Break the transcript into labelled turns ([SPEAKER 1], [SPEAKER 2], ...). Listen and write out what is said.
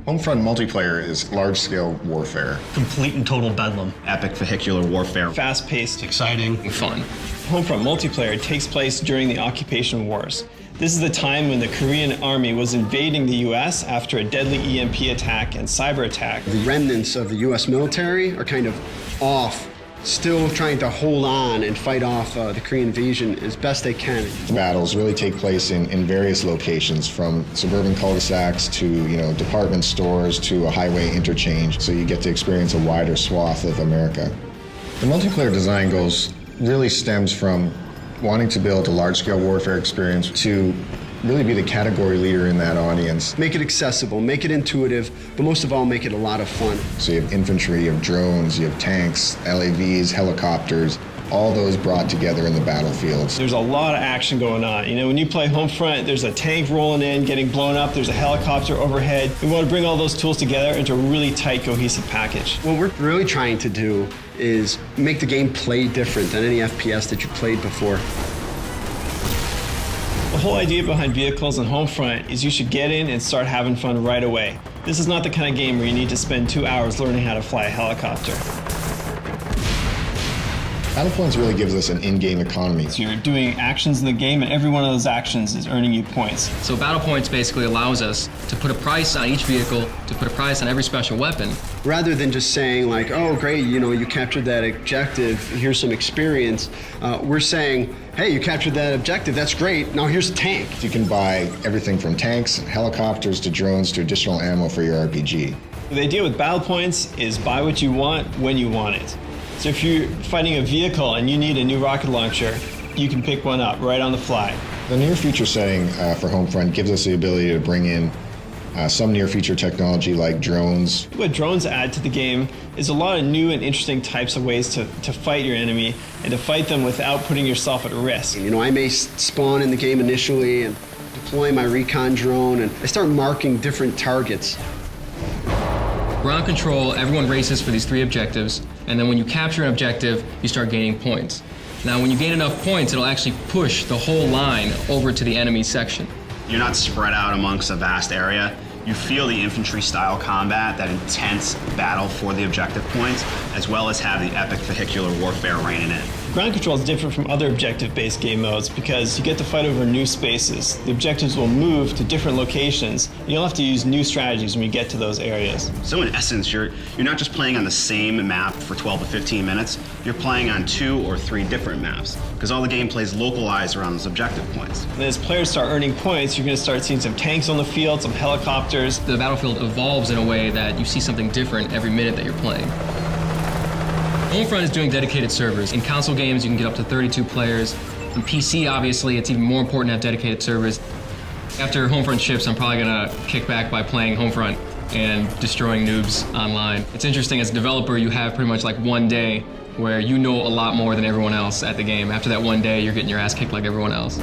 [SPEAKER 1] Homefront multiplayer is large-scale warfare.
[SPEAKER 2] Complete and total bedlam.
[SPEAKER 3] Epic vehicular warfare.
[SPEAKER 2] Fast-paced.
[SPEAKER 4] Exciting.
[SPEAKER 5] Fun.
[SPEAKER 2] Homefront multiplayer takes place during the occupation wars. This is the time when the Korean army was invading the US after a deadly EMP attack and cyber attack.
[SPEAKER 6] The remnants of the US military are kind of off, still trying to hold on and fight off the Korean invasion as best they can.
[SPEAKER 1] The battles really take place in various locations, from suburban cul-de-sacs to department stores to a highway interchange, so you get to experience a wider swath of America. The multiplayer design goals really stems from wanting to build a large-scale warfare experience to really be the category leader in that audience.
[SPEAKER 6] Make it accessible, make it intuitive, but most of all, make it a lot of fun.
[SPEAKER 1] So you have infantry, you have drones, you have tanks, LAVs, helicopters, all those brought together in the battlefields.
[SPEAKER 2] There's a lot of action going on. When you play Homefront, there's a tank rolling in, getting blown up, there's a helicopter overhead. We want to bring all those tools together into a really tight, cohesive package.
[SPEAKER 6] What we're really trying to do is make the game play different than any FPS that you played before.
[SPEAKER 2] The whole idea behind vehicles and Homefront is you should get in and start having fun right away. This is not the kind of game where you need to spend 2 hours learning how to fly a helicopter.
[SPEAKER 1] Battlepoints really gives us an in-game economy.
[SPEAKER 2] So you're doing actions in the game, and every one of those actions is earning you points.
[SPEAKER 5] So Battle Points basically allows us to put a price on each vehicle, to put a price on every special weapon.
[SPEAKER 6] Rather than just saying like, oh great, you captured that objective, here's some experience, we're saying, hey, you captured that objective, that's great, now here's a tank.
[SPEAKER 1] You can buy everything from tanks, helicopters, to drones, to additional ammo for your RPG.
[SPEAKER 2] The idea with Battle Points is buy what you want when you want it. So if you're fighting a vehicle and you need a new rocket launcher, you can pick one up right on the fly.
[SPEAKER 1] The near future setting for Homefront gives us the ability to bring in some near future technology like drones.
[SPEAKER 2] What drones add to the game is a lot of new and interesting types of ways to fight your enemy and to fight them without putting yourself at risk.
[SPEAKER 6] I may spawn in the game initially and deploy my recon drone, and I start marking different targets.
[SPEAKER 5] Ground control, everyone races for these 3 objectives, and then when you capture an objective, you start gaining points. Now, when you gain enough points, it'll actually push the whole line over to the enemy section.
[SPEAKER 3] You're not spread out amongst a vast area. You feel the infantry-style combat, that intense battle for the objective points, as well as have the epic vehicular warfare reigning in.
[SPEAKER 2] Ground control is different from other objective-based game modes because you get to fight over new spaces. The objectives will move to different locations, and you'll have to use new strategies when you get to those areas.
[SPEAKER 3] So in essence, you're not just playing on the same map for 12 to 15 minutes, you're playing on 2 or 3 different maps, because all the gameplay is localized around those objective points.
[SPEAKER 2] And as players start earning points, you're going to start seeing some tanks on the field, some helicopters.
[SPEAKER 5] The battlefield evolves in a way that you see something different every minute that you're playing. Homefront is doing dedicated servers. In console games, you can get up to 32 players. In PC, obviously, it's even more important to have dedicated servers. After Homefront ships, I'm probably gonna kick back by playing Homefront and destroying noobs online. It's interesting, as a developer, you have pretty much like one day where you know a lot more than everyone else at the game. After that one day, you're getting your ass kicked like everyone else.